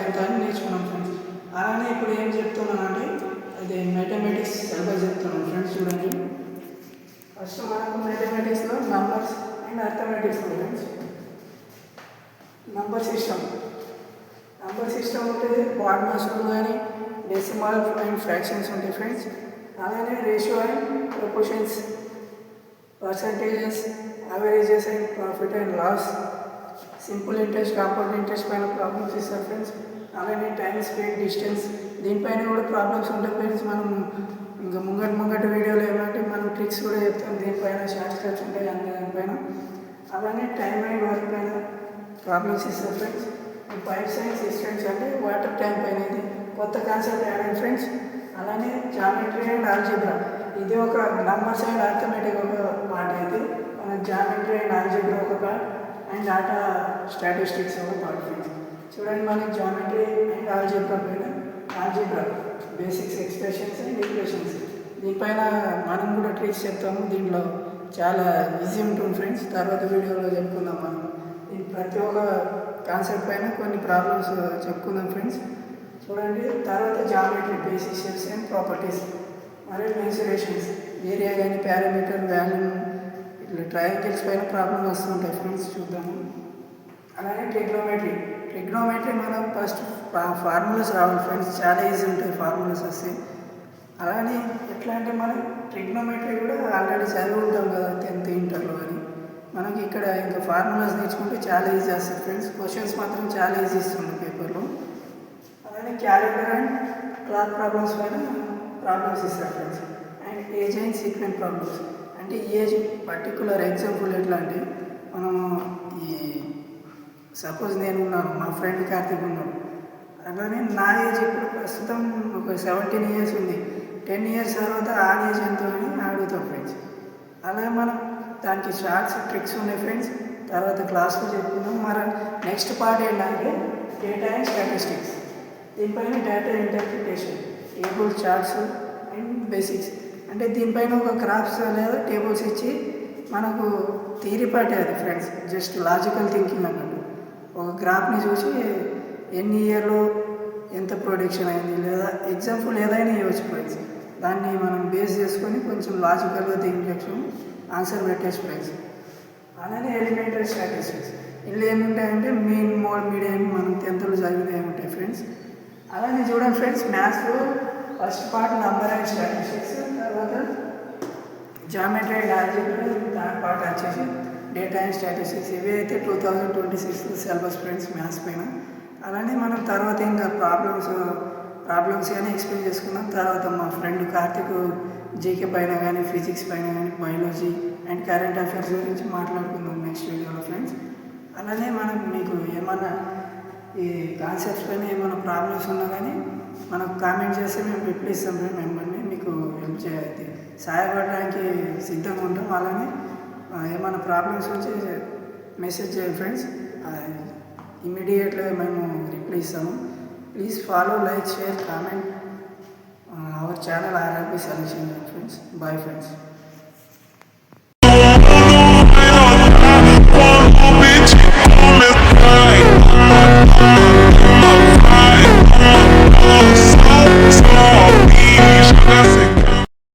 ఎంత అని నేర్చుకున్నాం ఫ్రెండ్స్. అలానే ఇప్పుడు ఏం చెప్తున్నానంటే అది మ్యాథమెటిక్స్ సిలబస్ చెప్తున్నాను ఫ్రెండ్స్. చూడండి, ఫస్ట్ మనకు మ్యాథమెటిక్స్లో numbers and arithmetics friends. Number system ఉంటుంది, బాడ్ మాస్లు కానీ డెసిమల్ అండ్ ఫ్రాక్షన్స్ ఉంటాయి ఫ్రెండ్స్. అలానే ratio and proportions, percentages, averages and profit and loss, simple interest, compound interest పైన ప్రాబ్లమ్స్ ఇస్తారు ఫ్రెండ్స్. అలానే టైం, స్పీడ్, డిస్టెన్స్ దీనిపైన కూడా ప్రాబ్లమ్స్ ఉంటాయి ఫ్రెండ్స్. మనం ఇంకా ముంగటి వీడియోలో ఏమంటే మనం ట్రిక్స్ కూడా చెప్తాం, దీనిపైన షార్ట్ కట్స్ ఉంటాయి అన్ని దానిపైన. అలానే టైం అండ్ వర్క్ పైన ప్రాబ్లమ్స్ ఇస్తారు ఫ్రెండ్స్. పైప్స్ అండ్ సిస్టమ్స్ అంటే వాటర్ ట్యాంక్ పైన ఇది కొత్త కాన్సెప్ట్ యాడ్ ఫ్రెండ్స్. అలానే జామెట్రీ అండ్ ఆల్జీబ్రా, ఇది ఒక నంబర్స్ అండ్ అర్థమెటిక్ ఒక పార్ట్ అయితే మన జామెట్రీ అండ్ ఆల్జీబ్రా ఒక పార్ట్ అండ్ డేటా స్టాటిస్టిక్స్ ఒక పార్ట్ ఫ్రెండ్స్. చూడండి, మనకి జామెట్రీ అండ్ ఆల్జీబ్రా పైన బేసిక్స్, ఎక్స్ప్రెషన్స్ అండ్ ఈక్వేషన్స్ దీనిపైన మనం కూడా ట్రిక్స్ చెప్తాము. దీంట్లో చాలా ఈజీ ఉంటుంది ఫ్రెండ్స్. తర్వాత వీడియోలో చెప్పుకుందాం మనం ప్రతి ఒక్క కాన్సెప్ట్ పైన కొన్ని ప్రాబ్లమ్స్ చెప్పుకుందాం ఫ్రెండ్స్. చూడండి, తర్వాత geometry, basic shapes and properties, మరియు మెన్సురేషన్స్, ఏరియా కానీ పారామీటర్, వాల్యూమ్, ఇట్లా ట్రయాంగిల్స్ పైన ప్రాబ్లమ్ వస్తుంటాయి ఫ్రెండ్స్. చూద్దాము. అలానే ట్రిగ్నోమెట్రీ మనం ఫస్ట్ ఫార్ములాస్ రావాలి ఫ్రెండ్స్. చాలా ఈజీ ఉంటాయి ఫార్ములాస్ వస్తాయి. అలానే ఎట్లా అంటే మనం ట్రిగ్నోమెట్రీ కూడా ఆల్రెడీ చదివి ఉంటాం కదా 10th ఇంటర్లో అని. మనకి ఇక్కడ ఇంకా ఫార్ములాస్ నేర్చుకుంటే చాలా ఈజీ వస్తుంది ఫ్రెండ్స్. క్వశ్చన్స్ మాత్రం చాలా ఈజీ ఇస్తుంది పేపర్లో. అలానే క్యాలెండర్ అండ్ క్లాక్ ప్రాబ్లమ్స్ పైన ప్రాబ్లమ్స్ ఇస్తారు friends. And age and sequence problems అంటే ఏజ్ పర్టికులర్ ఎగ్జాంపుల్ ఎట్లా అంటే మనము ఈ సపోజ్ నేను ఉన్నాను, మా ఫ్రెండ్ కార్తీక్ ఉన్నాడు. అలానే నా ఏజ్ ఇప్పుడు ప్రస్తుతం ఒక 17 years ఉంది. 10 years తర్వాత ఆ ఏజ్ ఎంతో అని అడుగుతాం ఫ్రెండ్స్. అలాగే మనం దానికి షార్ట్స్, ట్రిక్స్ ఉన్నాయి ఫ్రెండ్స్. తర్వాత క్లాస్లో చెప్పుకున్నాం. మరి నెక్స్ట్ పార్ట్ ఏంటంటే డేటా అండ్ స్టాటిస్టిక్స్. దీనిపైన data interpretation, table, charts and basics అంటే దీనిపైన ఒక గ్రాఫ్స్ లేదా టేబుల్స్ ఇచ్చి మనకు థియరీ పార్ట్ అది ఫ్రెండ్స్. జస్ట్ లాజికల్ థింకింగ్ అన్నట్టు ఒక గ్రాఫ్ని చూసి ఎన్ని ఇయర్లో ఎంత ప్రొడక్షన్ అయింది లేదా ఎగ్జాంపుల్ ఏదైనా ఇవ్వచ్చు ఫ్రెండ్స్. దాన్ని మనం బేస్ చేసుకొని కొంచెం లాజికల్గా థింక్ చేసి ఆన్సర్ పెట్టేసి ఫ్రెండ్స్. అలానే ఎలిమెంటరీ స్టాటిస్టిక్స్, ఇందులో ఏముంటాయంటే మీన్, మోడ్, మీడియన్ మనం 10thలో చదివిన ఏముంటాయి ఫ్రెండ్స్. అలానే చూడండి ఫ్రెండ్స్, మ్యాథ్స్లో first part number and statistics, తర్వాత geometry and algebra, third part వచ్చేసి డేటా అండ్ స్టాటిస్టిక్స్. ఇవి అయితే 2026 సిలబస్ ఫ్రెండ్స్ మ్యాథ్స్ పైన. అలానే మనం తర్వాత ఇంకా ప్రాబ్లమ్స్ కానీ ఎక్స్ప్లెయిన్ చేసుకున్నాం. తర్వాత మా ఫ్రెండ్ కార్తీక్ జీకే పైన కానీ, ఫిజిక్స్ పైన కానీ, బయాలజీ అండ్ కరెంట్ అఫైర్స్ గురించి మాట్లాడుకుందాం నెక్స్ట్ వీడియోలో ఫ్రెండ్స్. అలానే మనం మీకు ఏమన్నా ఈ కాన్సెప్ట్స్ పైన ఏమైనా ప్రాబ్లమ్స్ ఉన్నా కానీ మనకు కామెంట్ చేస్తే మేము రిప్లై ఇస్తాం మిమ్మల్ని మీకు హెల్ప్ చేయాలి, సహాయపడడానికి సిద్ధంగా ఉంటాం. అలానే ఏమైనా ప్రాబ్లమ్స్ వచ్చి మెసేజ్ చేయండి ఫ్రెండ్స్, ఇమీడియట్గా మేము రిప్లై ఇస్తాము. Please follow, like, share, comment our channel RRB Solution friends. Bye friends.